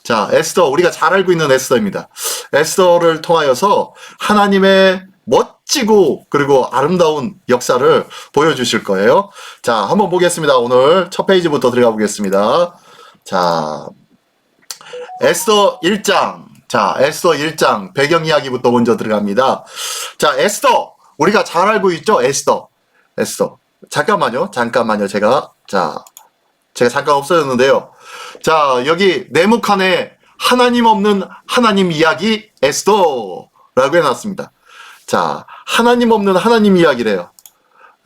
자, 에스더, 우리가 잘 알고 있는 에스더입니다. 에스더를 통하여서 하나님의 멋지고 그리고 아름다운 역사를 보여주실 거예요. 자, 한번 보겠습니다. 오늘 첫 페이지부터 들어가 보겠습니다. 자, 에스더 1장. 자, 에스더 1장 배경 이야기부터 먼저 들어갑니다. 자, 에스더. 우리가 잘 알고 있죠? 에스더. 잠깐만요. 제가 잠깐 없어졌는데요. 자, 여기 네모칸에 하나님 없는 하나님 이야기 에스더라고 해놨습니다. 자, 하나님 없는 하나님 이야기래요.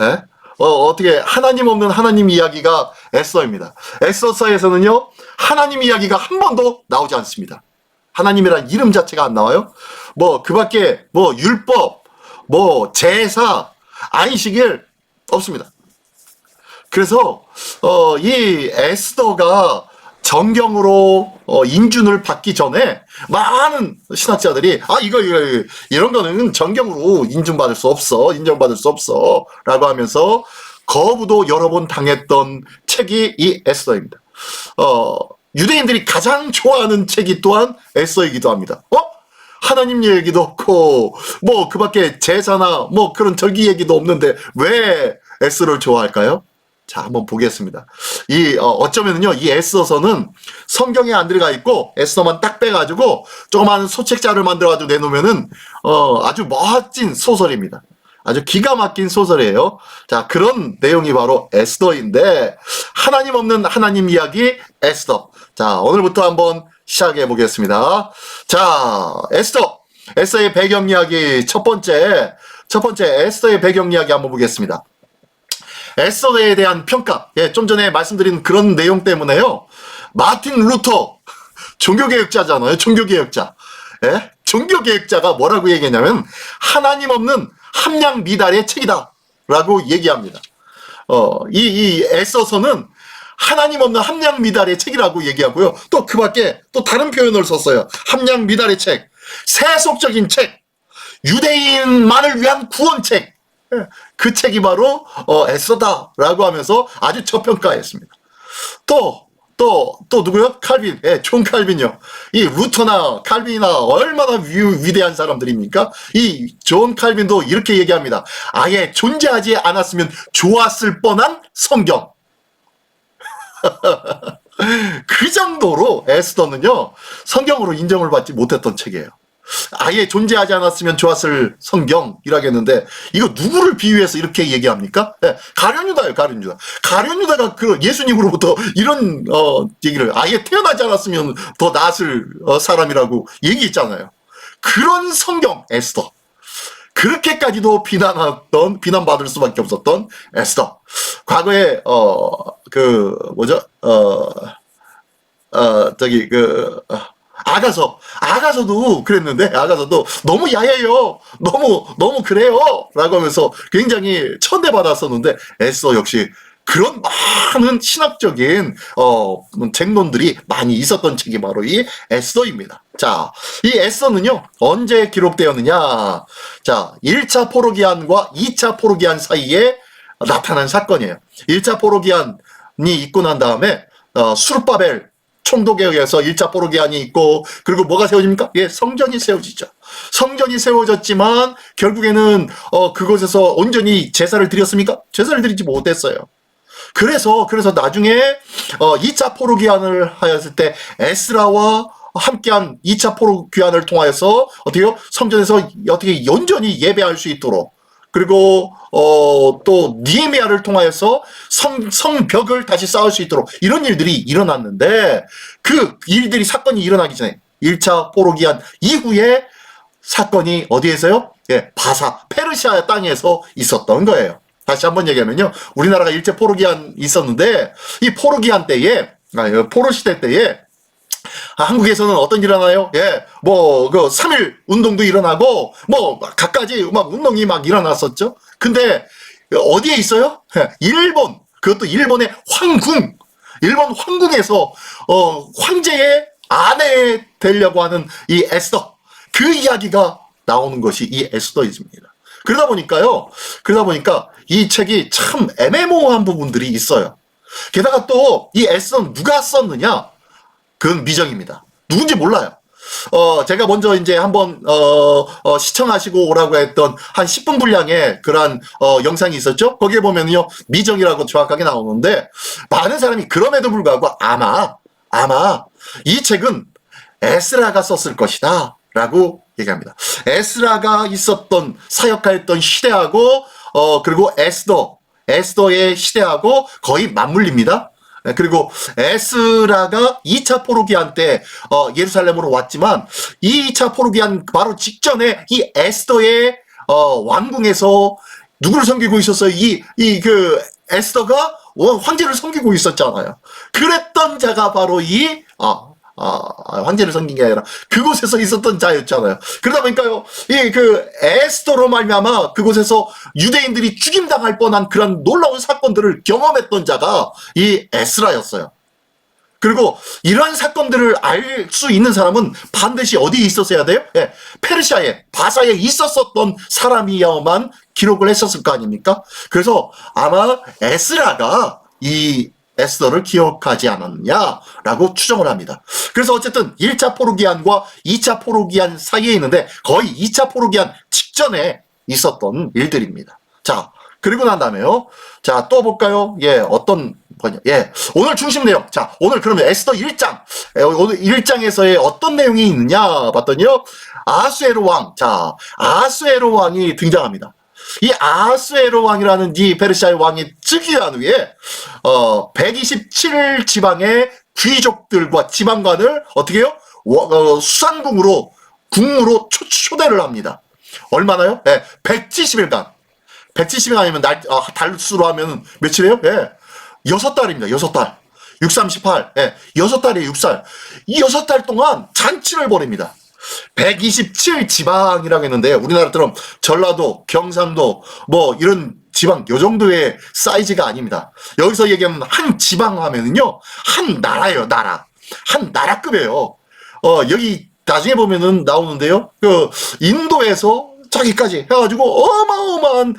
예? 어떻게 하나님 없는 하나님 이야기가 에스더입니다. 에스더서에서는요, 하나님 이야기가 한 번도 나오지 않습니다. 하나님이란 이름 자체가 안 나와요. 그 밖에 율법, 제사, 안식일 없습니다. 그래서 이 에스더가 정경으로 인준을 받기 전에 많은 신학자들이 이런 거는 정경으로 인정받을 수 없어 라고 하면서 거부도 여러 번 당했던 책이 이 에스더입니다. 유대인들이 가장 좋아하는 책이 또한 에스더이기도 합니다. 하나님 얘기도 없고 그 밖에 제사나 그런 절기 얘기도 없는데 왜 에스더를 좋아할까요? 자, 한번 보겠습니다. 어쩌면은요, 이 에스더서는 성경에 안 들어가 있고, 에스더만 딱 빼가지고, 조그마한 소책자를 만들어가지고 내놓으면은, 아주 멋진 소설입니다. 아주 기가 막힌 소설이에요. 자, 그런 내용이 바로 에스더인데, 하나님 없는 하나님 이야기, 에스더. 자, 오늘부터 한번 시작해 보겠습니다. 자, 에스더의 배경 이야기 첫 번째 에스더의 배경 이야기 한번 보겠습니다. 에스더에 대한 평가. 좀 전에 말씀드린 그런 내용 때문에요. 마틴 루터, 종교개혁자잖아요. 종교개혁자. 종교개혁자가 뭐라고 얘기했냐면, 하나님 없는 함량 미달의 책이다. 라고 얘기합니다. 이 에스더서는 하나님 없는 함량 미달의 책이라고 얘기하고요. 또 그 밖에 또 다른 표현을 썼어요. 함량 미달의 책, 세속적인 책, 유대인만을 위한 구원책. 그 책이 바로 에스더다라고 하면서 아주 저평가했습니다. 또 누구요? 칼빈. 존 칼빈요. 이 루터나 칼빈이나 얼마나 위대한 사람들입니까? 이 존 칼빈도 이렇게 얘기합니다. 아예 존재하지 않았으면 좋았을 뻔한 성경. 그 정도로 에스더는요, 성경으로 인정을 받지 못했던 책이에요. 아예 존재하지 않았으면 좋았을 성경이라겠는데, 이거 누구를 비유해서 이렇게 얘기합니까? 가룟유다예요, 가룟유다. 가룟유다가 예수님으로부터 이런 얘기를, 아예 태어나지 않았으면 더 나았을 사람이라고 얘기했잖아요. 그런 성경 에스더. 그렇게까지도 비난받을 수밖에 없었던 에스더. 과거에 아가서도 그랬는데, 아가서도 너무 야해요. 너무 그래요. 라고 하면서 굉장히 천대받았었는데, 에스더 역시 그런 많은 신학적인, 쟁론들이 많이 있었던 책이 바로 이 에스더입니다. 자, 이 에스더는요, 언제 기록되었느냐. 자, 1차 포로기한과 2차 포로기한 사이에 나타난 사건이에요. 1차 포로기한이 있고 난 다음에, 수르바벨 총독에 의해서 1차 포로기한이 있고, 그리고 뭐가 세워집니까? 성전이 세워지죠. 성전이 세워졌지만 결국에는 그곳에서 온전히 제사를 드렸습니까? 제사를 드리지 못했어요. 그래서 나중에 2차 포로기한을 하였을 때 에스라와 함께한 2차 포로기한을 통하여서 성전에서 어떻게 온전히 예배할 수 있도록, 그리고 또 니에미아를 통하여서 성벽을 다시 쌓을 수 있도록 이런 일들이 일어났는데, 그 일들이 사건이 일어나기 전에 1차 포로기한 이후에 사건이 어디에서요? 페르시아 땅에서 있었던 거예요. 다시 한번 얘기하면요, 우리나라가 일제 포로기한 있었는데, 이 포로기한 때에, 포로시대 때에 한국에서는 어떤 일이 일어나요? 3.1 운동도 일어나고, 갖가지 운동이 막 일어났었죠. 근데, 어디에 있어요? 일본. 그것도 일본의 황궁. 일본 황궁에서, 황제의 아내 되려고 하는 이 에스더. 그 이야기가 나오는 것이 이 에스더입니다. 그러다 보니까 이 책이 참 애매모호한 부분들이 있어요. 게다가 또 이 에스더는 누가 썼느냐? 그건 미정입니다. 누군지 몰라요. 제가 먼저 이제 한번, 시청하시고 오라고 했던 한 10분 분량의 그러한, 영상이 있었죠? 거기에 보면요, 미정이라고 정확하게 나오는데, 많은 사람이 그럼에도 불구하고 아마, 이 책은 에스라가 썼을 것이다. 라고 얘기합니다. 에스라가 있었던, 사역하였던 시대하고, 그리고 에스더의 시대하고 거의 맞물립니다. 그리고 에스라가 2차 포로기한 때 예루살렘으로 왔지만 이 2차 포로기한 바로 직전에 이 에스더의 왕궁에서 누구를 섬기고 있었어요? 그 에스더가 황제를 섬기고 있었잖아요. 그랬던 자가 바로 황제를 섬긴 게 아니라 그곳에서 있었던 자였잖아요. 그러다 보니까요, 그 에스더로 말미암아 그곳에서 유대인들이 죽임당할 뻔한 그런 놀라운 사건들을 경험했던 자가 이 에스라였어요. 그리고 이러한 사건들을 알 수 있는 사람은 반드시 어디에 있었어야 돼요? 예, 페르시아에, 바사에 있었었던 사람이야만 기록을 했었을 거 아닙니까? 그래서 아마 에스라가 이 에스더를 기억하지 않았냐라고 추정을 합니다. 그래서 어쨌든 1차 포로기한과 2차 포로기한 사이에 있는데 거의 2차 포로기한 직전에 있었던 일들입니다. 자, 그리고 난 다음에요. 자, 또 볼까요? 예, 어떤 번역? 예, 오늘 중심 내용. 자, 오늘 그러면 에스더 1장. 오늘 1장에서의 어떤 내용이 있느냐 봤더니요. 아수에로 왕. 자, 아수에로 왕이 등장합니다. 이 아수에로 왕이라는 이 페르시아의 왕이 즉위한 후에 127 지방의 귀족들과 지방관을 어떻게 해요? 수산궁으로 초대를 합니다. 얼마나요? 네, 170일간. 170일간이면 달수로 하면 며칠이에요? 예. 6달입니다. 6달. 6, 38. 예. 6달에 6살. 이 6달 동안 잔치를 벌입니다. 127 지방이라고 했는데 우리나라처럼 전라도, 경상도 뭐 이런 지방 요 정도의 사이즈가 아닙니다. 여기서 얘기하면 한 지방 하면은요 한 나라예요. 한 나라급이에요. 여기 나중에 보면은 나오는데요. 그 인도에서 자기까지 해가지고 어마어마한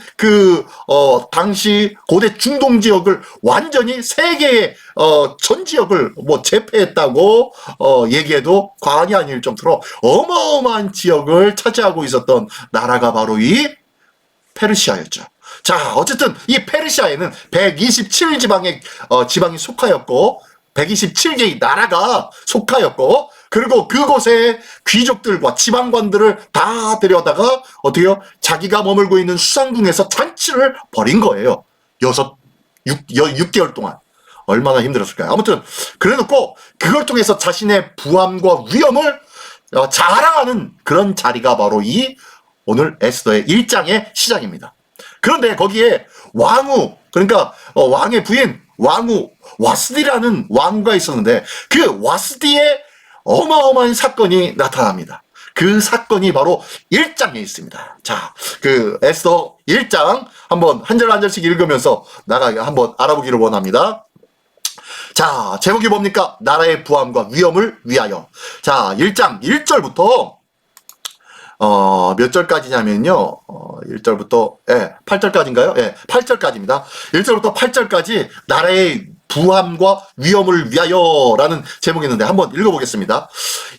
당시 고대 중동 지역을 완전히 세계의 전 지역을 뭐 제패했다고 얘기해도 과언이 아닐 정도로 어마어마한 지역을 차지하고 있었던 나라가 바로 이 페르시아였죠. 자, 어쨌든 이 페르시아에는 127 지방이 속하였고 127개의 나라가 속하였고 그리고 그곳에 귀족들과 지방관들을 다 데려다가 어떻게요? 자기가 머물고 있는 수상궁에서 잔치를 벌인 거예요. 6개월 동안. 얼마나 힘들었을까요? 아무튼 그래놓고 그걸 통해서 자신의 부함과 위엄을 자랑하는 그런 자리가 바로 이 오늘 에스더의 1장의 시작입니다. 그런데 거기에 왕후, 그러니까 왕의 부인 왕후 와스디라는 왕후가 있었는데 그 와스디의 어마어마한 사건이 나타납니다. 그 사건이 바로 1장에 있습니다. 자, 그 에스더 1장 한번 한 절 한 절씩 읽으면서 한번 알아보기를 원합니다. 자, 제목이 뭡니까? 나라의 부함과 위엄을 위하여. 자, 1장 1절부터 몇 절까지냐면요. 1절부터 8절까지인가요? 8절까지입니다. 1절부터 8절까지 나라의 부함과 위엄을 위하여라는 제목이 있는데 한번 읽어보겠습니다.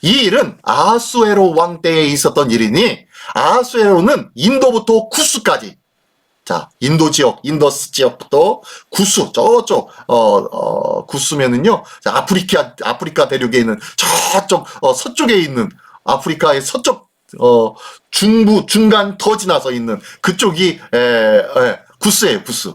이 일은 아하수에로 왕 때에 있었던 일이니 아하수에로는 인도부터 쿠스까지 자, 인더스 지역부터 구스, 저쪽, 구스면은요, 자, 아프리카 대륙에 있는 저쪽, 서쪽에 있는 아프리카의 서쪽, 중간 더 지나서 있는 그쪽이, 구스예요, 구스.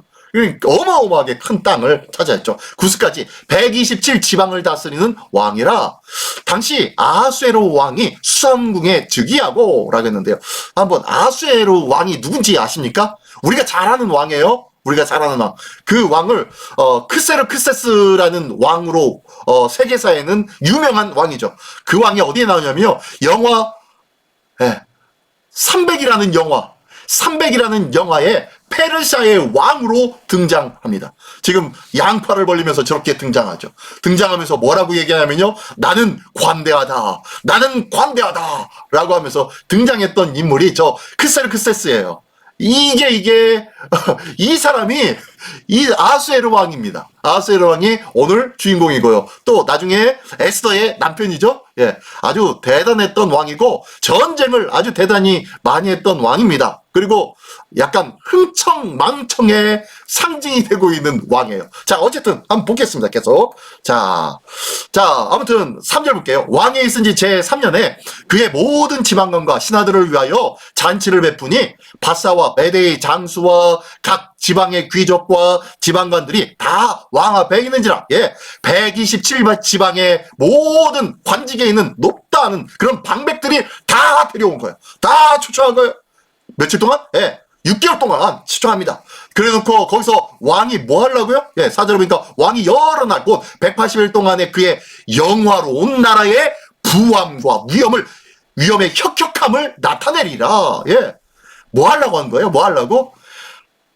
어마어마하게 큰 땅을 차지했죠. 구스까지 127 지방을 다스리는 왕이라 당시 아하수에로 왕이 수산궁에 즉위하고 라고 했는데요. 한번 아하수에로 왕이 누군지 아십니까? 우리가 잘 아는 왕이에요. 우리가 잘 아는 왕. 그 왕을 크세르크세스라는 왕으로 세계사에는 유명한 왕이죠. 그 왕이 어디에 나오냐면요. 영화 300이라는 영화에 페르시아의 왕으로 등장합니다. 지금 양팔을 벌리면서 저렇게 등장하죠. 등장하면서 뭐라고 얘기하냐면요. 나는 관대하다 라고 하면서 등장했던 인물이 저 크세르크세스예요. 이게 이 사람이 이 아수에르 왕입니다. 아수에르 왕이 오늘 주인공이고요. 또 나중에 에스더의 남편이죠. 예, 아주 대단했던 왕이고 전쟁을 아주 대단히 많이 했던 왕입니다. 그리고 약간 흥청망청의 상징이 되고 있는 왕이에요. 자, 어쨌든 한번 보겠습니다. 계속. 자, 아무튼 3절 볼게요. 왕에 있은 지 제3년에 그의 모든 지방관과 신하들을 위하여 잔치를 베푸니 바사와 메대의 장수와 각 지방의 귀족과 지방관들이 다 왕 앞에 있는지라. 예, 127지방의 모든 관직에 있는 높다 하는 그런 방백들이 다 데려온 거예요. 다 초청한 거예요. 며칠 동안? 예, 6개월 동안 초청합니다. 그래놓고 거기서 왕이 뭐 하려고요? 예, 사절을 보니까 왕이 여러 날, 곧 180일 동안의 그의 영화로운 나라의 부함과 위엄의 혁혁함을 나타내리라. 예, 뭐 하려고 한 거예요? 뭐 하려고?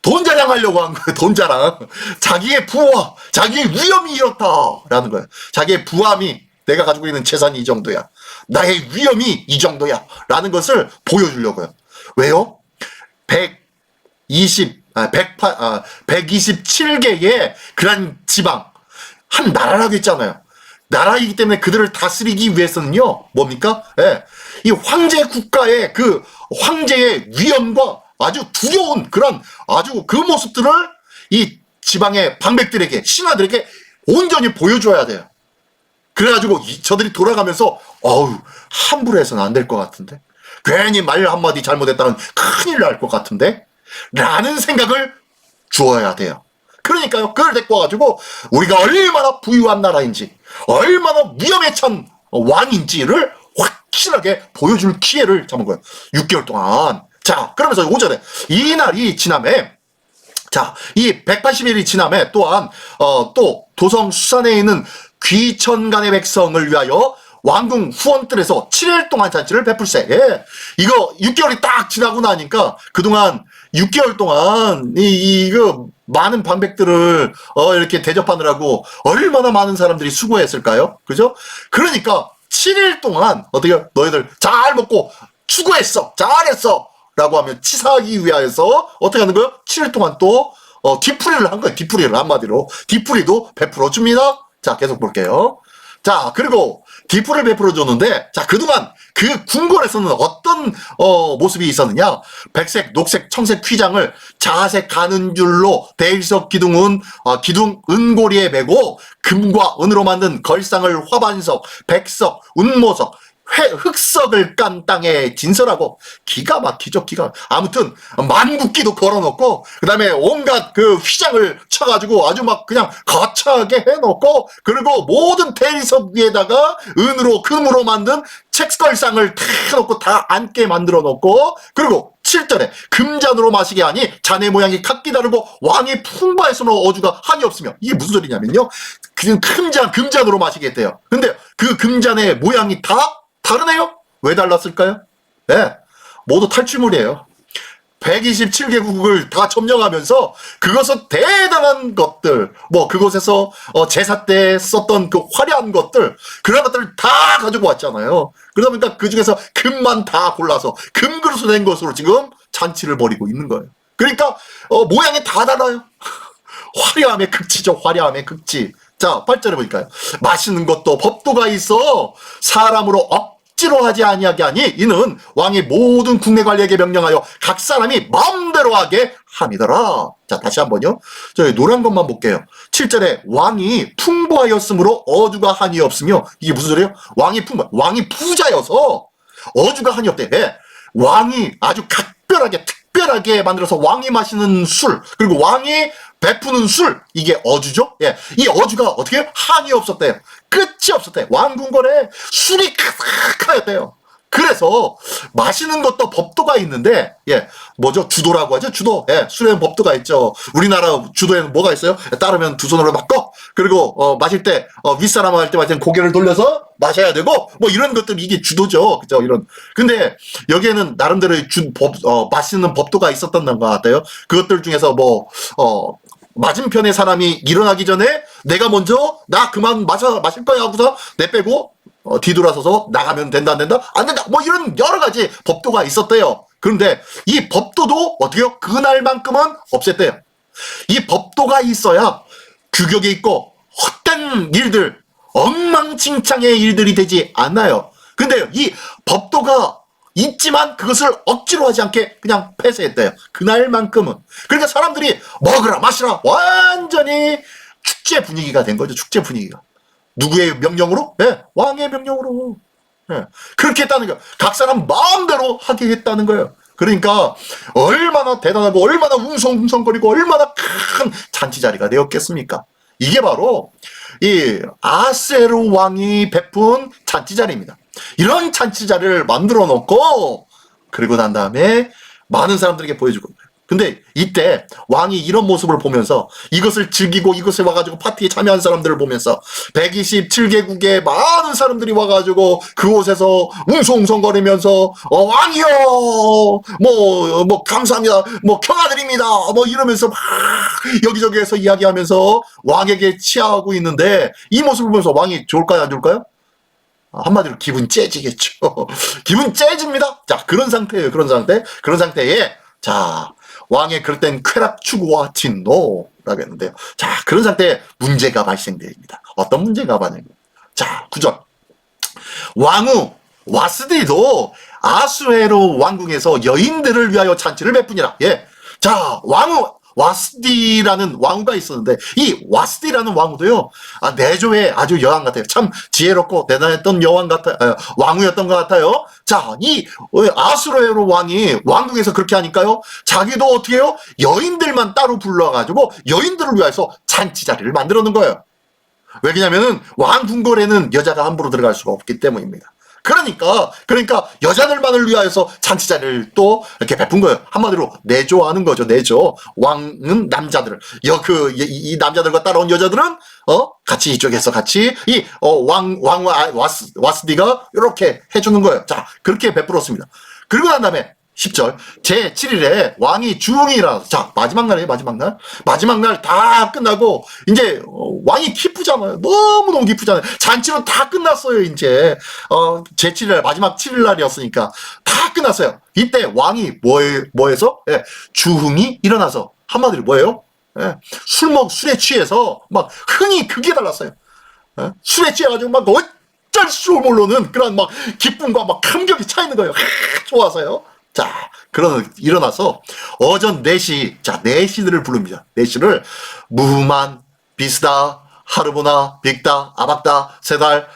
돈 자랑하려고 한 거예요. 돈 자랑. 자기의 부와 자기의 위엄이 이렇다라는 거예요. 자기의 부함이 내가 가지고 있는 재산이 이 정도야. 나의 위엄이 이 정도야. 라는 것을 보여주려고요. 왜요? 127개의 그런 지방, 한 나라라고 했잖아요. 나라이기 때문에 그들을 다스리기 위해서는요, 뭡니까? 예, 이 황제 국가의 그 황제의 위엄과 아주 두려운 그런 아주 그 모습들을 이 지방의 방백들에게, 신하들에게 온전히 보여줘야 돼요. 그래가지고 저들이 돌아가면서 함부로 해서는 안 될 것 같은데, 괜히 말 한마디 잘못했다면 큰일 날 것 같은데 라는 생각을 주어야 돼요. 그러니까요, 그걸 데리고 와가지고 우리가 얼마나 부유한 나라인지, 얼마나 위험에 찬 왕인지를 확실하게 보여줄 기회를 잡은 거예요. 6개월 동안. 자, 그러면서 5절에 이 날이 지남에, 자, 이 180일이 지남에 또한 또 도성 수산에 있는 귀천간의 백성을 위하여 왕궁 후원뜰에서 7일 동안 잔치를 베풀세. 예. 이거 6개월이 딱 지나고 나니까 그동안 6개월 동안 이거 많은 방백들을 이렇게 대접하느라고 얼마나 많은 사람들이 수고했을까요? 그죠? 그러니까 7일 동안 어떻게 너희들 잘 먹고 수고했어. 잘했어. 라고 하면 치사하기 위하여서 어떻게 하는 거예요? 7일 동안 또 뒤풀이를 한 거예요. 뒤풀이를 한마디로. 뒤풀이도 베풀어 줍니다. 자, 계속 볼게요. 자, 그리고 뒤풀을 베풀어 줬는데, 자, 그동안 그 궁궐에서는 어떤 모습이 있었느냐? 백색, 녹색, 청색 휘장을 자색 가는 줄로 대일석 기둥은 은고리에 메고 금과 은으로 만든 걸상을 화반석, 백석, 운모석, 흑석을 깐 땅에 진설하고, 기가 막히죠. 아무튼 만국기도 걸어놓고, 그 다음에 온갖 그 휘장을 쳐가지고 아주 막 그냥 거창하게 해놓고, 그리고 모든 대리석 위에다가 은으로 금으로 만든 책걸상을 다 놓고 다 앉게 만들어 놓고, 그리고 7절에 금잔으로 마시게 하니 자네 모양이 각기 다르고 왕이 풍부하였으므로 어주가 한이 없으며. 이게 무슨 소리냐면요, 그냥 금잔으로 마시겠대요. 근데 그 금잔의 모양이 다 다르네요? 왜 달랐을까요? 네, 모두 탈취물이에요. 127개국을 다 점령하면서 그것은 대단한 것들, 그곳에서 제사 때 썼던 그 화려한 것들, 그런 것들을 다 가지고 왔잖아요. 그러다 보니까 그 중에서 금만 다 골라서 금그릇으로 된 것으로 지금 잔치를 벌이고 있는 거예요. 그러니까 모양이 다 달라요. 화려함의 극치죠. 화려함의 극치. 자, 8절에 보니까요. 맛있는 것도 법도가 있어 사람으로 억지로 하지 아니하게 하니 이는 왕이 모든 국내 관리에게 명령하여 각 사람이 마음대로 하게 함이더라. 자, 다시 한번요. 저희 노란 것만 볼게요. 7절에 왕이 풍부하였으므로 어주가 한이 없으며. 이게 무슨 소리예요? 왕이 부자여서 어주가 한이 없대. 네. 왕이 아주 특별하게 만들어서 왕이 마시는 술, 그리고 왕이 베푸는 술, 이게 어주죠. 예, 이 어주가 어떻게 해요? 한이 없었대요. 끝이 없었대요. 왕궁궐에 술이 가득하였대요. 그래서 마시는 것도 법도가 있는데, 예, 뭐죠? 주도라고 하죠. 주도. 예, 술에는 법도가 있죠. 우리나라 주도에는 뭐가 있어요? 따르면 두 손으로 바꿔. 그리고 마실 때 윗사람 할 때 마시면 고개를 돌려서 마셔야 되고, 이런 것들, 이게 주도죠. 그죠? 이런. 근데 여기에는 나름대로 마시는 법도가 있었던 것 같아요. 그것들 중에서 맞은편에 사람이 일어나기 전에 내가 먼저 나 그만 마실 거야 하고서 내 빼고 뒤돌아서서 나가면 된다 안 된다? 안 된다. 이런 여러 가지 법도가 있었대요. 그런데 이 법도도 어떻게요? 그날만큼은 없앴대요. 이 법도가 있어야 규격이 있고 헛된 일들, 엉망진창의 일들이 되지 않나요? 근데 이 법도가 있지만 그것을 억지로 하지 않게 그냥 폐쇄했대요. 그날만큼은. 그러니까 사람들이 먹으라 마시라 완전히 축제 분위기가 된 거죠. 축제 분위기가. 누구의 명령으로? 네, 왕의 명령으로. 네. 그렇게 했다는 거예요. 각 사람 마음대로 하게 했다는 거예요. 그러니까 얼마나 대단하고 얼마나 웅성웅성거리고 얼마나 큰 잔치 자리가 되었겠습니까? 이게 바로 이 아하스웨로 왕이 베푼 잔치 자리입니다. 이런 잔치 자리를 만들어 놓고 그리고 난 다음에 많은 사람들에게 보여주고. 근데 이때 왕이 이런 모습을 보면서 이것을 즐기고 이것에 와가지고 파티에 참여한 사람들을 보면서 127개국의 많은 사람들이 와가지고 그곳에서 웅성웅성거리면서 왕이요 뭐 감사합니다 뭐 경아드립니다 뭐 이러면서 막 여기저기에서 이야기하면서 왕에게 치하하고 있는데 이 모습을 보면서 왕이 좋을까요 안 좋을까요? 한마디로 기분 째지겠죠. 기분 째집니다. 자, 그런 상태예요. 그런 상태에 자, 왕의 그럴 땐 쾌락 추구와 진노라고 했는데요. 자, 그런 상태에 문제가 발생됩니다. 어떤 문제가 발생됩니까? 자, 9절. 왕후 와스디도 아수에로 왕궁에서 여인들을 위하여 잔치를 베푸니라. 예. 자, 왕후 와스디라는 왕후가 있었는데 이 와스디라는 왕후도요 내조의 아주 여왕 같아요. 참 지혜롭고 대단했던 여왕 같아요. 왕후였던 것 같아요. 자, 이 아수에로 왕이 왕궁에서 그렇게 하니까요 자기도 어떻게 해요? 여인들만 따로 불러가지고 여인들을 위해서 잔치 자리를 만들어 놓은 거예요. 왜냐면은 왕궁궐에는 여자가 함부로 들어갈 수가 없기 때문입니다. 그러니까 여자들만을 위하여서 잔치 자리를 또 이렇게 베푼 거예요. 한마디로 내조하는 거죠. 내조. 왕은 남자들을 이 남자들과 따라온 여자들은 같이 이쪽에서 같이 이 와스디가 이렇게 해주는 거예요. 자, 그렇게 베풀었습니다. 그리고 난 다음에 10절 제7일에 왕이 주웅이라 자 마지막 날이에요. 마지막 날 다 끝나고 이제 왕이 기쁘잖아요. 너무너무 기쁘잖아요. 잔치로 다 끝났어요. 이제 제7일 마지막 7일 날이었으니까 다 끝났어요. 이때 왕이 뭐해서 주흥이 일어나서 한마디로 뭐예요? 술에 취해서 막 흥이 극에 달랐어요. 술에 취해가지고 막 어쩔 수 모르는 그런 막 기쁨과 막 감격이 차 있는 거예요. 좋아서요. 자, 일어나서 어전 네시, 자, 네시들을 부릅니다. 네시를 무흐만, 비스다, 하르보나, 빅다, 아박다, 세달,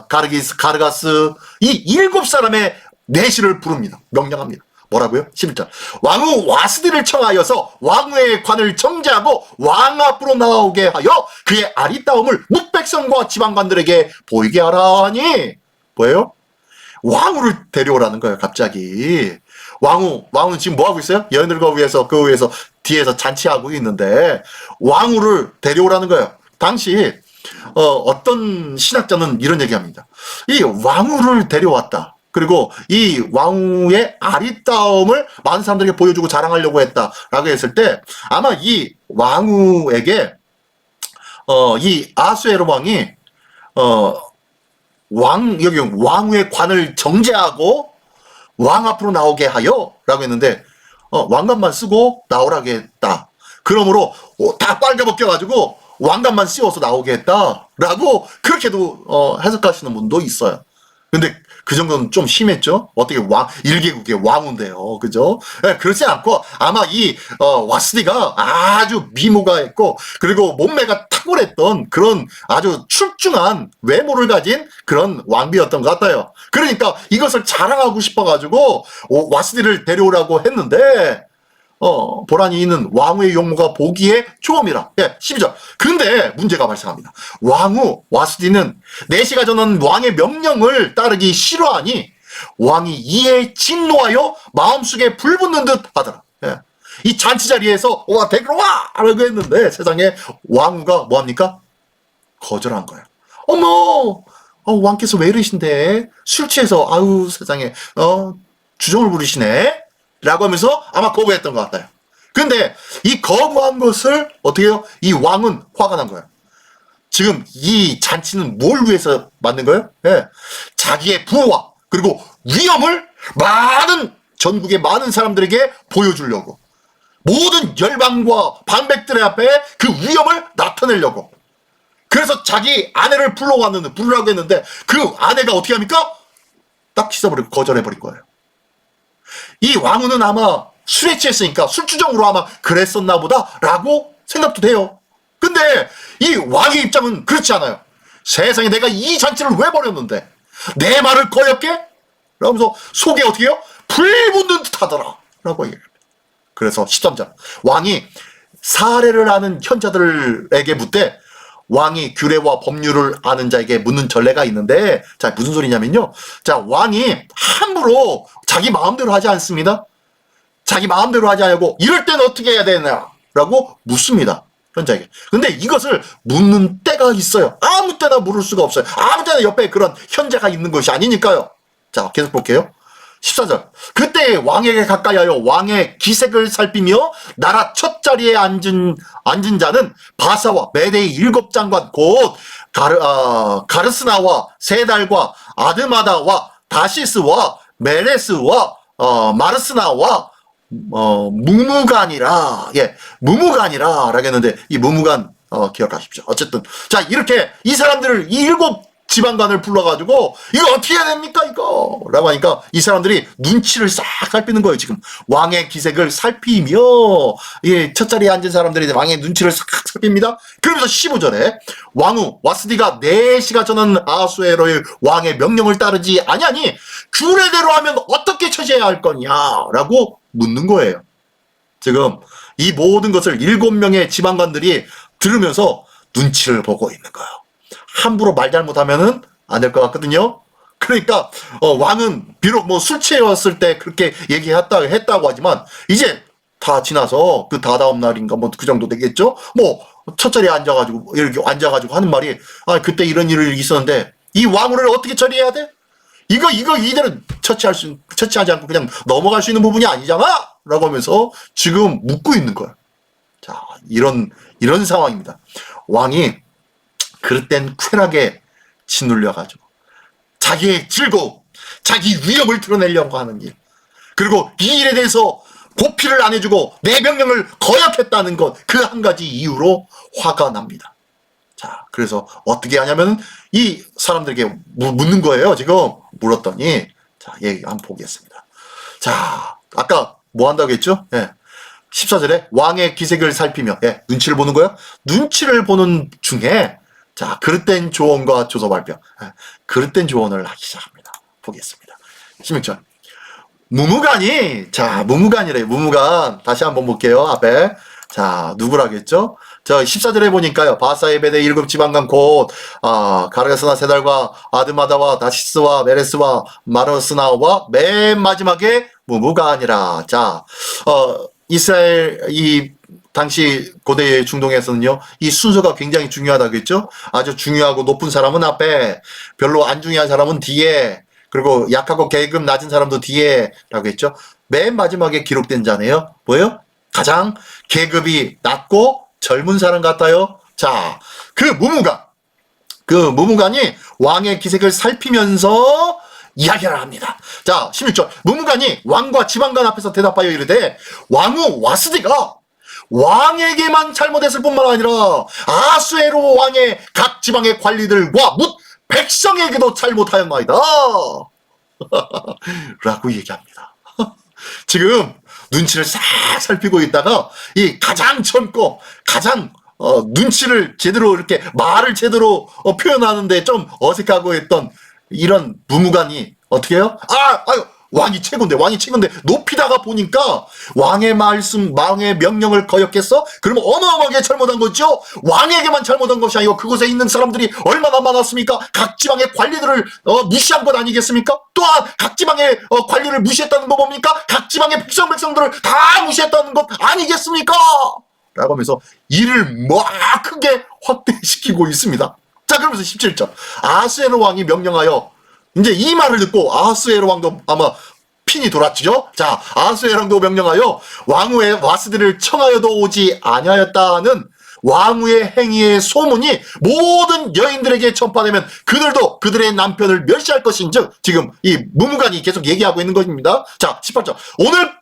가르가스 이 7사람의 네시를 부릅니다. 명령합니다. 뭐라고요? 11절. 왕후 와스디를 청하여서 왕후의 관을 정제하고 왕 앞으로 나오게 하여 그의 아리따움을 묵백성과 지방관들에게 보이게 하라 하니 뭐예요? 왕후를 데려오라는 거예요. 갑자기 왕후는 지금 뭐 하고 있어요? 여인들과 위해서 그 위에서 뒤에서 잔치하고 있는데 왕후를 데려오라는 거예요. 당시 어떤 신학자는 이런 얘기합니다. 이 왕후를 데려왔다. 그리고 이 왕후의 아리따움을 많은 사람들에게 보여주고 자랑하려고 했다라고 했을 때 아마 이 왕후에게 이 아하스웨로 왕이 여기 왕후의 관을 정제하고 왕 앞으로 나오게 하여 라고 했는데 왕관만 쓰고 나오라고 했다. 그러므로 다 빨개벗겨가지고 왕관만 씌워서 나오게 했다라고 그렇게도 해석하시는 분도 있어요. 근데 그 정도는 좀 심했죠. 어떻게 1개국의 왕인데요. 그죠? 네, 그렇지 않고 아마 이 와스디가 아주 미모가 있고 그리고 몸매가 탁월했던 그런 아주 출중한 외모를 가진 그런 왕비였던 것 같아요. 그러니까 이것을 자랑하고 싶어가지고 와스디를 데려오라고 했는데 보란이 있는 왕후의 용모가 보기에 좋음이라. 예, 12절. 근데 문제가 발생합니다. 왕후 와스디는 네시가 전한 왕의 명령을 따르기 싫어하니 왕이 이에 진노하여 마음속에 불붙는 듯 하더라. 예. 이 잔치 자리에서 와 데리러 와! 라고 했는데 세상에 왕후가 뭐합니까? 거절한 거예요. 어머 왕께서 왜 이러신데 술 취해서 아유 세상에 주정을 부리시네 라고 하면서 아마 거부했던 것 같아요. 근데 이 거부한 것을 어떻게 해요? 이 왕은 화가 난 거예요. 지금 이 잔치는 뭘 위해서 만든 거예요? 예. 자기의 부와 그리고 위엄을 많은 전국의 많은 사람들에게 보여주려고, 모든 열방과 반백들의 앞에 그 위엄을 나타내려고, 그래서 자기 아내를 부르라고 했는데 그 아내가 어떻게 합니까? 딱 씻어버리고 거절해버린 거예요. 이 왕후는 아마 술에 취했으니까 술주정으로 아마 그랬었나 보다 라고 생각도 돼요. 근데 이 왕의 입장은 그렇지 않아요. 세상에 내가 이 잔치를 왜 벌였는데 내 말을 거역해? 라면서 속에 어떻게 해요? 불 붙는 듯 하더라 라고 얘기합니다. 그래서 13절, 왕이 사례를 아는 현자들에게 묻되, 왕이 규례와 법률을 아는 자에게 묻는 전례가 있는데, 자, 무슨 소리냐면요. 자, 왕이 함부로 자기 마음대로 하지 않습니다. 자기 마음대로 하지 않고, 이럴 때는 어떻게 해야 되냐라고 묻습니다. 현자에게. 근데 이것을 묻는 때가 있어요. 아무 때나 물을 수가 없어요. 아무 때나 옆에 그런 현자가 있는 것이 아니니까요. 자, 계속 볼게요. 14절, 그때 왕에게 가까이하여 왕의 기색을 살피며 나라 첫 자리에 앉은 자는 바사와 메대의 7장관 곧 가르스나와 세달과 아드마다와 다시스와 메레스와 마르스나와 무무간이라, 예, 무무간이라 라고 했는데 이 무무간 기억하십시오. 어쨌든 자, 이렇게 이 사람들을 이 7 지방관을 불러가지고 이거 어떻게 해야 됩니까 이거 라고 하니까 이 사람들이 눈치를 싹 살피는 거예요. 지금 왕의 기색을 살피며, 예, 첫 자리에 앉은 사람들이 왕의 눈치를 싹 살핍니다. 그러면서 15절에 왕후 와스디가 4시가 전한 아하수에로의 왕의 명령을 따르지 아니하니 규례대로 하면 어떻게 처지해야 할 거냐 라고 묻는 거예요. 지금 이 모든 것을 7명의 지방관들이 들으면서 눈치를 보고 있는 거예요. 함부로 말 잘못하면은 안 될 것 같거든요. 그러니까 왕은 비록 뭐 술 취했을 때 그렇게 했다고 하지만 이제 다 지나서 그 다다음 날인가 뭐 그 정도 되겠죠. 뭐 첫 자리에 앉아가지고 이렇게 앉아가지고 하는 말이, 아, 그때 이런 일이 있었는데 이 왕후를 어떻게 처리해야 돼? 이거 이대로 처치하지 않고 그냥 넘어갈 수 있는 부분이 아니잖아!라고 하면서 지금 묻고 있는 거야. 자, 이런 상황입니다. 왕이 그릇된 쾌락에 짓눌려가지고 자기의 즐거움, 자기 위협을 드러내려고 하는 일, 그리고 이 일에 대해서 보필을 안 해주고 내 명령을 거역했다는 것, 그 한 가지 이유로 화가 납니다. 자, 그래서 어떻게 하냐면 이 사람들에게 묻는 거예요. 지금 물었더니, 자, 얘기 한번 보겠습니다. 자, 아까 뭐 한다고 했죠? 예. 14절에 왕의 기색을 살피며, 예, 눈치를 보는 거예요. 눈치를 보는 중에, 자, 그릇된 조언과 조서 발표, 예, 그릇된 조언을 하기 시작합니다. 보겠습니다. 16절. 무무간이, 자, 무무간이래요. 무무간. 다시 한번 볼게요. 앞에. 자, 누구라겠죠? 저 14절에 보니까요. 바사의 베데 7 지방관 곧 가르스나 세달과 아드마다와 다시스와 메레스와 마르스나와 맨 마지막에 무무간이라. 자, 이스라엘 이 당시 고대 중동에서는요, 이 순서가 굉장히 중요하다겠죠? 아주 중요하고 높은 사람은 앞에, 별로 안 중요한 사람은 뒤에, 그리고 약하고 계급 낮은 사람도 뒤에라고 했죠. 맨 마지막에 기록된 자네요. 뭐예요? 가장 계급이 낮고 젊은 사람 같아요. 자, 그 무무간이 왕의 기색을 살피면서 이야기를 합니다. 자, 16절. 무무간이 왕과 지방관 앞에서 대답하여 이르되, 왕후 와스디가 왕에게만 잘못했을 뿐만 아니라 아수에로 왕의 각 지방의 관리들과 묻 백성에게도 잘못하였나이다 라고 얘기합니다. 지금 눈치를 싹 살피고 있다가 이 가장 젊고 가장 눈치를 제대로 이렇게 말을 제대로 표현하는데 좀 어색하고 했던 이런 무무관이 어떻게 해요? 아유, 왕이 최고인데 높이다가 보니까 왕의 말씀, 왕의 명령을 거역했어? 그러면 어마어마하게 잘못한 거죠? 왕에게만 잘못한 것이 아니고 그곳에 있는 사람들이 얼마나 많았습니까? 각 지방의 관리들을 무시한 것 아니겠습니까? 또한 각 지방의 관리를 무시했다는 거 뭡니까? 각 지방의 백성들을 다 무시했다는 것 아니겠습니까? 라고 하면서 일을 막 크게 확대시키고 있습니다. 자, 그러면서 17절. 아수에로 왕이 명령하여, 이제 이 말을 듣고 아하수에로 왕도 아마 핀이 돌았죠. 자, 아하수에로 왕도 명령하여 왕후의 와스디를 청하여도 오지 아니하였다는 왕후의 행위의 소문이 모든 여인들에게 전파되면 그들도 그들의 남편을 멸시할 것인즉, 지금 이 무무간이 계속 얘기하고 있는 것입니다. 자, 18절.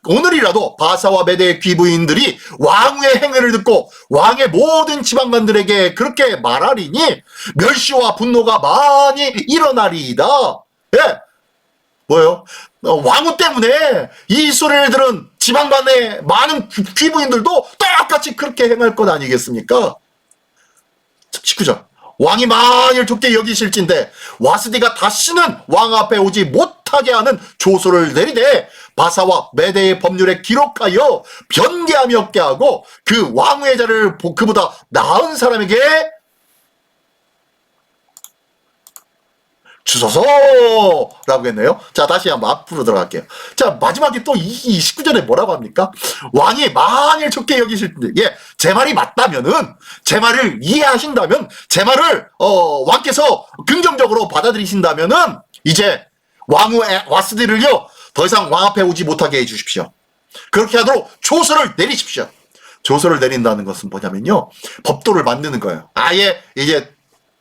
오늘이라도 바사와 메대의 귀부인들이 왕후의 행위를 듣고 왕의 모든 지방관들에게 그렇게 말하리니 멸시와 분노가 많이 일어나리이다. 예. 뭐예요? 왕후 때문에 이 소리를 들은 지방간의 많은 귀부인들도 똑같이 그렇게 행할 것 아니겠습니까? 19절. 왕이 만일 좁게 여기실진데 와스디가 다시는 왕 앞에 오지 못하게 하는 조서를 내리되 바사와 메대의 법률에 기록하여 변개함이 없게 하고 그 왕후의 자리를 그보다 나은 사람에게 주소서라고 했네요. 자, 다시 한번 앞으로 들어갈게요. 자, 마지막에 또 이 19절에 뭐라고 합니까? 왕이 만일 좋게 여기실 텐데, 예, 제 말이 맞다면은, 제 말을 이해하신다면, 제 말을 왕께서 긍정적으로 받아들이신다면은 이제 왕후 와스디를요 더 이상 왕 앞에 오지 못하게 해주십시오. 그렇게 하도록 조서를 내리십시오. 조서를 내린다는 것은 뭐냐면요, 법도를 만드는 거예요. 아예 이제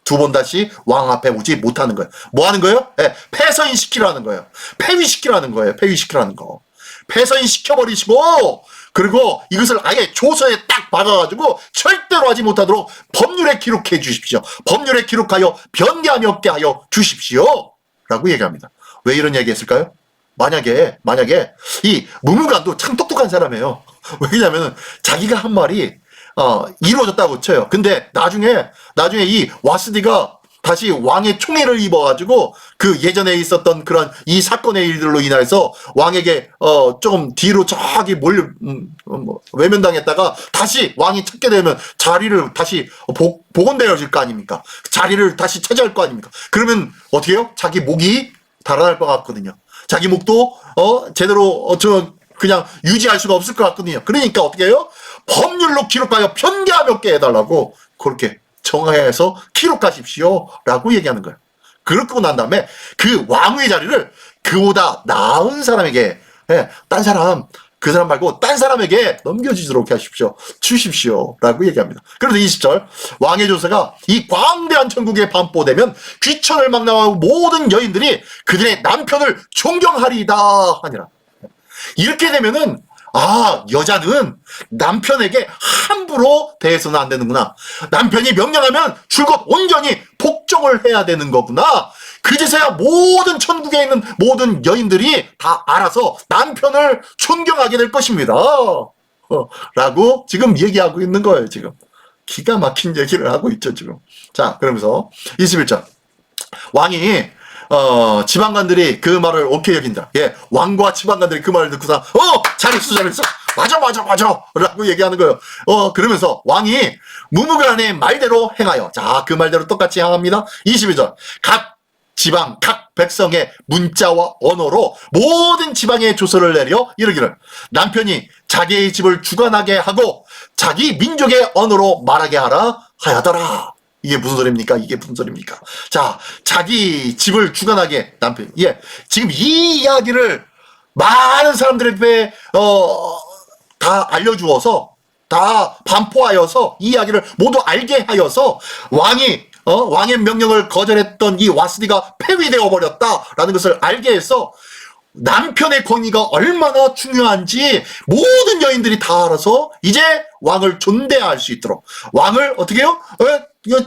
두 번 다시 왕 앞에 오지 못하는 거예요. 뭐 하는 거예요? 네, 폐서인시키라는 거예요. 폐위시키라는 거예요. 폐위시키라는 거. 폐서인시켜버리시고, 그리고 이것을 아예 조서에 딱 박아가지고 절대로 하지 못하도록 법률에 기록해 주십시오. 법률에 기록하여 변개함이 없게 하여 주십시오. 라고 얘기합니다. 왜 이런 얘기 했을까요? 만약에 이 무무간도 참 똑똑한 사람이에요. 왜냐면은 자기가 한 말이 이루어졌다고 쳐요. 근데 나중에 이 와스디가 다시 왕의 총애를 입어가지고 그 예전에 있었던 그런 이 사건의 일들로 인해서 왕에게 조금 뒤로 저기 외면당했다가 다시 왕이 찾게 되면 자리를 다시 복원되어질 거 아닙니까? 자리를 다시 차지할 거 아닙니까? 그러면 어떻게 해요? 자기 목이 달아날 것 같거든요. 자기 목도 제대로 그냥 유지할 수가 없을 것 같거든요. 그러니까 어떻게 해요? 법률로 기록하여 변개함이 없게 해달라고 그렇게 정해서 기록하십시오 라고 얘기하는 거예요. 그러고 난 다음에 그 왕후의 자리를 그보다 나은 사람에게, 딴 사람, 그 사람 말고 딴 사람에게 넘겨주도록 주십시오 라고 얘기합니다. 그래서 20절. 왕의 조서가 이 광대한 천국에 반포되면 귀천을 망라하고 모든 여인들이 그들의 남편을 존경하리이다 하니라. 이렇게 되면은 여자는 남편에게 함부로 대해서는 안 되는구나. 남편이 명령하면 줄곧 온전히 복종을 해야 되는 거구나. 그제서야 모든 천국에 있는 모든 여인들이 다 알아서 남편을 존경하게 될 것입니다. 라고 지금 얘기하고 있는 거예요, 지금. 기가 막힌 얘기를 하고 있죠, 지금. 자, 그러면서 21절. 왕이 지방관들이 그 말을 오케이 여긴다. 예, 왕과 지방관들이 그 말을 듣고서 잘했어 맞아 라고 얘기하는 거예요. 그러면서 왕이 무무간의 말대로 행하여, 자, 그 말대로 똑같이 행합니다. 22절. 각 지방 각 백성의 문자와 언어로 모든 지방에 조서를 내려 이르기를 남편이 자기의 집을 주관하게 하고 자기 민족의 언어로 말하게 하라 하여더라. 이게 무슨 소리입니까? 자, 자기 집을 주관하게 남편. 예, 지금 이 이야기를 많은 사람들에게 다 알려주어서, 다 반포하여서 이 이야기를 모두 알게 하여서 왕의 명령을 거절했던 이 와스디가 폐위되어 버렸다라는 것을 알게 해서 남편의 권위가 얼마나 중요한지 모든 여인들이 다 알아서 이제 왕을 존대할 수 있도록, 왕을 어떻게 해요?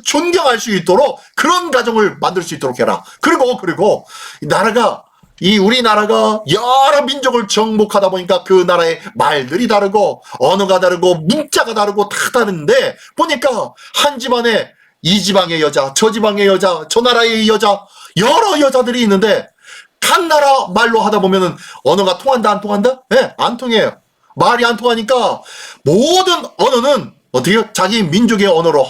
존경할 수 있도록 그런 가정을 만들 수 있도록 해라. 그리고 우리나라가 여러 민족을 정복하다 보니까 그 나라의 말들이 다르고 언어가 다르고 문자가 다르고 다 다른데 보니까 한 집안에 이 지방의 여자, 저 지방의 여자, 저 나라의 여자, 여러 여자들이 있는데 각 나라 말로 하다 보면은 언어가 통한다 안 통한다? 네, 안 통해요. 말이 안 통하니까 모든 언어는 어떻게 해요? 자기 민족의 언어로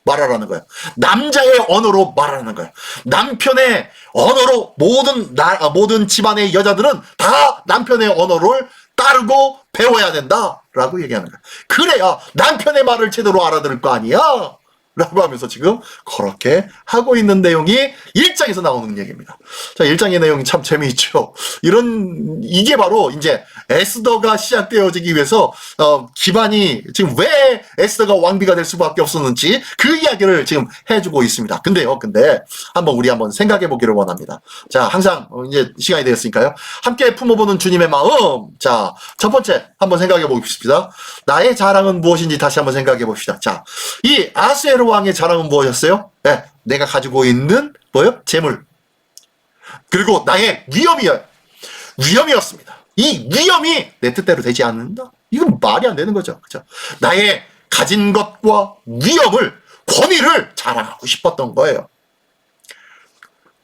말하라는 거예요. 남자의 언어로 말하는 거예요. 남편의 언어로 모든 집안의 여자들은 다 남편의 언어를 따르고 배워야 된다라고 얘기하는 거예요. 그래야 남편의 말을 제대로 알아들을 거 아니야. 라고 하면서 지금 그렇게 하고 있는 내용이 1장에서 나오는 얘기입니다. 자, 1장의 내용이 참 재미있죠. 이게 바로 이제 에스더가 시작되어지기 위해서, 기반이 지금 왜 에스더가 왕비가 될 수밖에 없었는지 그 이야기를 지금 해주고 있습니다. 근데 우리 한번 생각해 보기를 원합니다. 자, 항상 이제 시간이 되었으니까요. 함께 품어보는 주님의 마음. 자, 첫 번째 한번 생각해 보겠습니다. 나의 자랑은 무엇인지 다시 한번 생각해 봅시다. 자, 이 아수에로 왕의 자랑은 무엇이었어요? 네, 내가 가지고 있는 재물. 그리고 나의 위엄이었습니다. 이 위엄이 내 뜻대로 되지 않는다? 이건 말이 안 되는 거죠. 그죠? 나의 가진 것과 권위를 자랑하고 싶었던 거예요.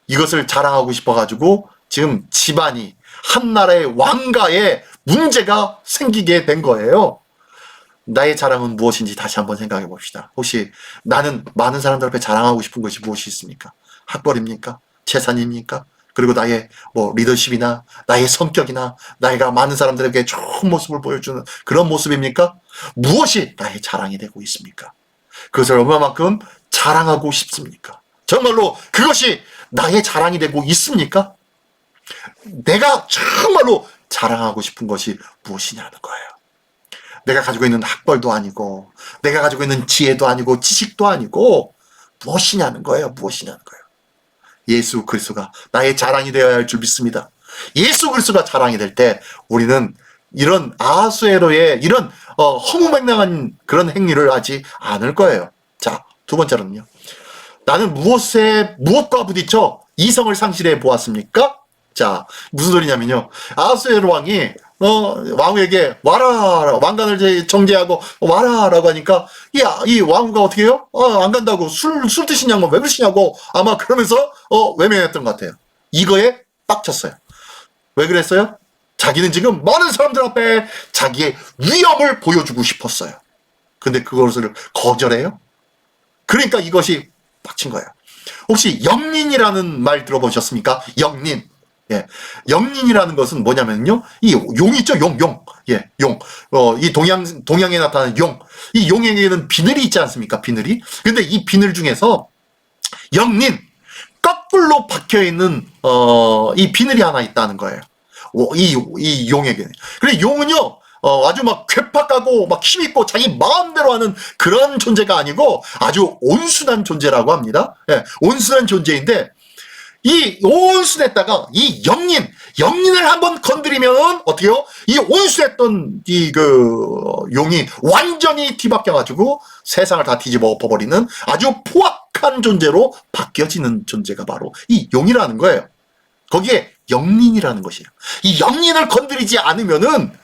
이것을 자랑하고 싶어가지고 지금 집안이 한나라의 왕가에 문제가 생기게 된 거예요. 나의 자랑은 무엇인지 다시 한번 생각해 봅시다. 혹시 나는 많은 사람들 앞에 자랑하고 싶은 것이 무엇이 있습니까? 학벌입니까? 재산입니까? 그리고 나의 리더십이나 나의 성격이나 나이가 많은 사람들에게 좋은 모습을 보여주는 그런 모습입니까? 무엇이 나의 자랑이 되고 있습니까? 그것을 얼마만큼 자랑하고 싶습니까? 정말로 그것이 나의 자랑이 되고 있습니까? 내가 정말로 자랑하고 싶은 것이 무엇이냐는 거예요. 내가 가지고 있는 학벌도 아니고 내가 가지고 있는 지혜도 아니고 지식도 아니고 무엇이냐는 거예요. 예수 그리스도가 나의 자랑이 되어야 할 줄 믿습니다. 예수 그리스도가 자랑이 될 때 우리는 이런 아수에로의 이런 허무맹랑한 그런 행위를 하지 않을 거예요. 자, 두 번째로는요. 나는 무엇과 부딪혀 이성을 상실해 보았습니까? 자, 무슨 소리냐면요. 아수에로 왕이 왕후에게 와라, 왕관을 정제하고 와라라고 하니까 이 왕후가 어떻게 해요? 안 간다고 술 드시냐고 왜 그러시냐고 아마 그러면서 외면했던 것 같아요. 이거에 빡쳤어요. 왜 그랬어요? 자기는 지금 많은 사람들 앞에 자기의 위엄을 보여주고 싶었어요. 근데 그것을 거절해요? 그러니까 이것이 빡친 거예요. 혹시 영린이라는 말 들어보셨습니까? 영린. 예. 영린이라는 것은 뭐냐면요. 이 용 있죠? 용. 예, 용. 이 동양에 나타나는 용. 이 용에게는 비늘이 있지 않습니까? 비늘이. 근데 이 비늘 중에서 영린, 거꾸로 박혀있는, 이 비늘이 하나 있다는 거예요. 이 용에게는. 그래, 용은요, 아주 막 괴팍하고 막 힘있고 자기 마음대로 하는 그런 존재가 아니고 아주 온순한 존재라고 합니다. 예, 온순한 존재인데, 이 온순했다가 이 영린을 한번 건드리면 어떻게요? 이 온순했던 용이 완전히 뒤바뀌어가지고 세상을 다 뒤집어 엎어버리는 아주 포악한 존재로 바뀌어지는 존재가 바로 이 용이라는 거예요. 거기에 영린이라는 것이에요. 이 영린을 건드리지 않으면은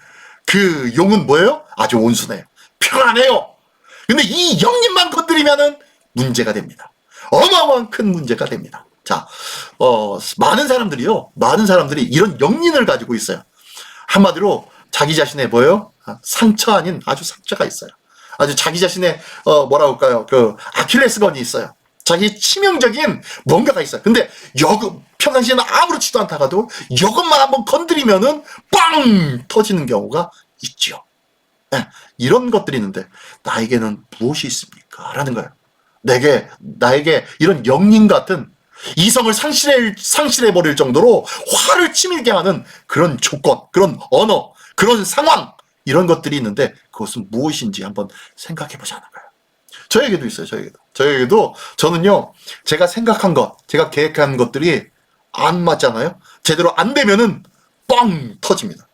그 용은 뭐예요? 아주 온순해요. 편안해요. 근데 이 영린만 건드리면은 문제가 됩니다. 어마어마한 큰 문제가 됩니다. 자, 많은 사람들이 이런 영린을 가지고 있어요. 한마디로 자기 자신의 상처 아닌 아주 상처가 있어요. 아주 자기 자신의, 아킬레스건이 있어요. 자기 치명적인 뭔가가 있어요. 근데 평상시에는 아무렇지도 않다가도 이것만 한번 건드리면은 빵! 터지는 경우가 있죠. 네, 이런 것들이 있는데, 나에게는 무엇이 있습니까? 라는 거예요. 나에게 이런 영린 같은 이성을 상실해버릴 정도로 화를 치밀게 하는 그런 조건, 그런 언어, 그런 상황, 이런 것들이 있는데 그것은 무엇인지 한번 생각해 보자는 거예요. 저에게도 있어요, 저에게도. 저는요, 제가 생각한 것, 제가 계획한 것들이 안 맞잖아요? 제대로 안 되면은 뻥 터집니다.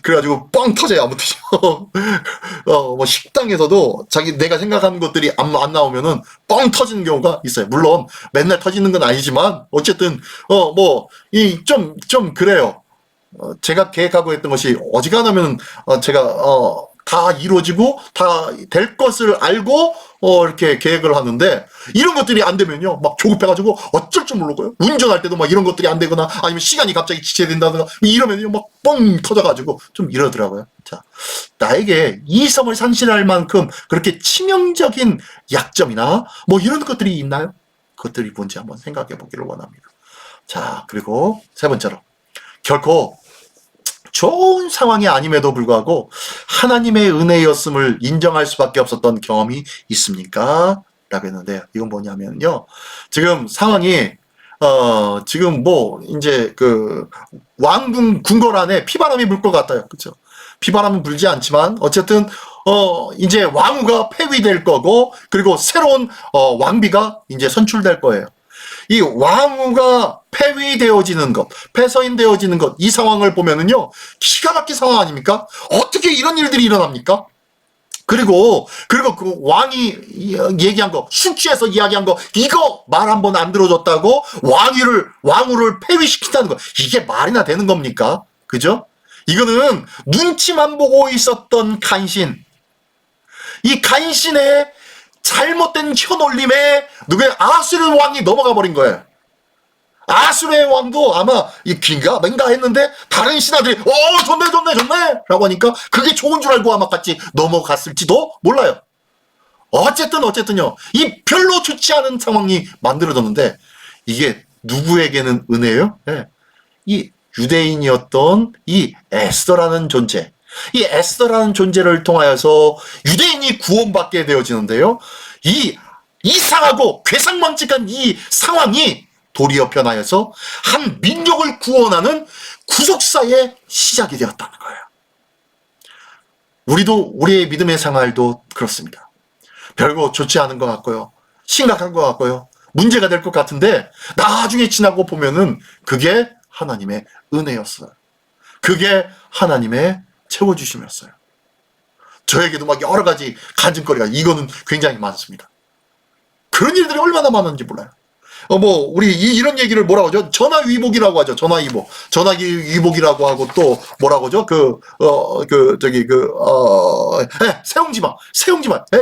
그래가지고 뻥 터져요, 아무튼. 식당에서도 내가 생각하는 것들이 안 나오면은 뻥 터지는 경우가 있어요. 물론 맨날 터지는 건 아니지만 어쨌든 좀 그래요. 제가 계획하고 했던 것이 어지간하면 제가 다 이루어지고 다 될 것을 알고 이렇게 계획을 하는데 이런 것들이 안 되면요 막 조급해가지고 어쩔 줄 모르고요. 운전할 때도 막 이런 것들이 안 되거나 아니면 시간이 갑자기 지체된다든가 이러면요 막 뻥 터져가지고 좀 이러더라고요. 자, 나에게 이성을 상실할 만큼 그렇게 치명적인 약점이나 이런 것들이 있나요? 그것들이 뭔지 한번 생각해 보기를 원합니다. 자, 그리고 세 번째로 결코 좋은 상황이 아님에도 불구하고 하나님의 은혜였음을 인정할 수밖에 없었던 경험이 있습니까? 라고 했는데요. 이건 뭐냐면요. 지금 상황이 지금 뭐 이제 그 왕궁 궁궐 안에 피바람이 불 것 같아요. 그렇죠? 피바람은 불지 않지만 어쨌든 이제 왕후가 폐위될 거고 그리고 새로운 왕비가 이제 선출될 거예요. 이 왕후가 폐위되어지는 것, 폐서인되어지는 것, 이 상황을 보면은요, 기가 막힌 상황 아닙니까? 어떻게 이런 일들이 일어납니까? 그리고 그 왕이 얘기한 거, 술 취해서 이야기한 거, 이거 말 한 번 안 들어줬다고 왕후를 폐위시킨다는 거, 이게 말이나 되는 겁니까? 그죠? 이거는 눈치만 보고 있었던 간신, 이 간신의 잘못된 혀놀림에 누구의 아수르 왕이 넘어가 버린 거예요. 아수르의 왕도 아마 이 귀인가 뭔가 했는데 다른 신하들이 좋네 라고 하니까 그게 좋은 줄 알고 아마 같이 넘어갔을지도 몰라요. 어쨌든요. 이 별로 좋지 않은 상황이 만들어졌는데 이게 누구에게는 은혜예요? 네. 이 유대인이었던 이 에스더라는 존재, 이 에스더라는 존재를 통하여서 유대인이 구원받게 되어지는데요. 이 이상하고 괴상망측한 이 상황이 도리어 변하여서 한 민족을 구원하는 구속사의 시작이 되었다는 거예요. 우리의 믿음의 생활도 그렇습니다. 별거 좋지 않은 것 같고요. 심각한 것 같고요. 문제가 될 것 같은데 나중에 지나고 보면은 그게 하나님의 은혜였어요. 그게 하나님의 채워주심이었어요. 저에게도 막 여러 가지 간증거리가 이거는 굉장히 많습니다. 그런 일들이 얼마나 많은지 몰라요. 우리 이런 얘기를 뭐라고 하죠? 전화위복이라고 하죠. 전화위복이라고 하고 또 뭐라고 하죠? 세웅지마.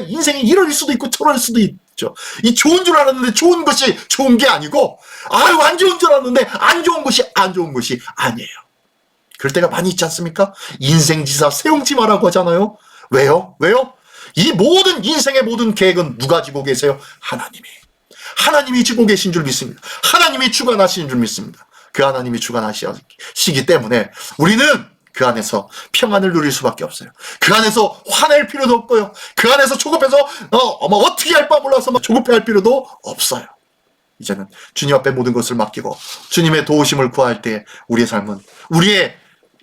인생이 이럴 수도 있고 저럴 수도 있죠. 이 좋은 줄 알았는데 좋은 것이 좋은 게 아니고, 안 좋은 줄 알았는데 안 좋은 것이 안 좋은 것이 아니에요. 그럴 때가 많이 있지 않습니까? 인생지사 세웅지마라고 하잖아요. 왜요? 이 모든 인생의 모든 계획은 누가 지고 계세요? 하나님이 지고 계신 줄 믿습니다. 하나님이 주관하시는 줄 믿습니다. 그 하나님이 주관하시기 때문에 우리는 그 안에서 평안을 누릴 수밖에 없어요. 그 안에서 화낼 필요도 없고요. 그 안에서 조급해서 어떻게 할 바 몰라서 조급해할 필요도 없어요. 이제는 주님 앞에 모든 것을 맡기고 주님의 도우심을 구할 때 우리의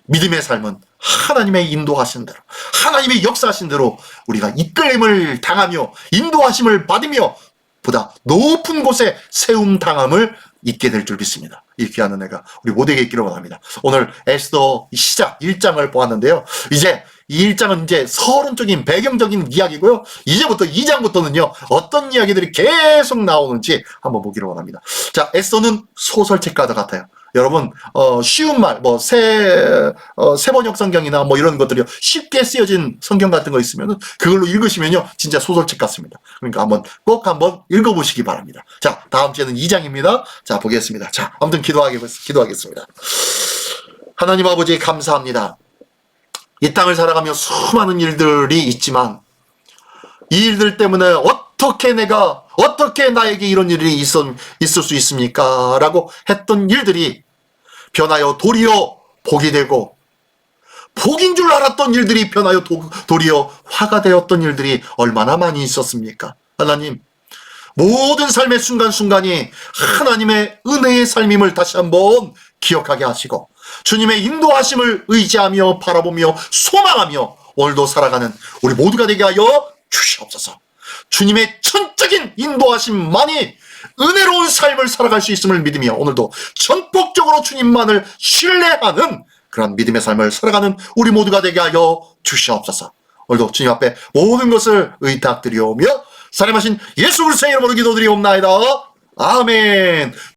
믿음의 삶은 하나님의 인도하신 대로, 하나님의 역사하신 대로 우리가 이끌림을 당하며 인도하심을 받으며 보다 높은 곳에 세움당함을 잊게 될 줄 믿습니다. 이 귀한 은혜가 우리 모두에게 있기를 원합니다. 오늘 에스더 시작 1장을 보았는데요. 이제 이 1장은 이제 서론적인 배경적인 이야기고요. 이제부터 2장부터는요. 어떤 이야기들이 계속 나오는지 한번 보기를 원합니다. 자, 에스더는 소설책과 같아요. 여러분 쉬운 말 세번역 성경이나 이런 것들이 쉽게 쓰여진 성경 같은 거 있으면 그걸로 읽으시면요 진짜 소설책 같습니다. 그러니까 꼭 한번 읽어보시기 바랍니다. 자, 다음 주에는 2장입니다. 자, 보겠습니다. 자, 아무튼 기도하겠습니다. 하나님 아버지 감사합니다. 이 땅을 살아가며 수많은 일들이 있지만 이 일들 때문에 어떻게 나에게 이런 일이 있을 수 있습니까? 라고 했던 일들이 변하여 도리어 복이 되고, 복인 줄 알았던 일들이 변하여 도리어 화가 되었던 일들이 얼마나 많이 있었습니까? 하나님, 모든 삶의 순간순간이 하나님의 은혜의 삶임을 다시 한번 기억하게 하시고 주님의 인도하심을 의지하며 바라보며 소망하며 오늘도 살아가는 우리 모두가 되게 하여 주시옵소서. 주님의 전적인 인도하심만이 은혜로운 삶을 살아갈 수 있음을 믿으며 오늘도 전폭적으로 주님만을 신뢰하는 그런 믿음의 삶을 살아가는 우리 모두가 되게 하여 주시옵소서. 오늘도 주님 앞에 모든 것을 의탁드리오며 살아계신 예수 그리스도의 이름으로 기도드리옵나이다. 아멘.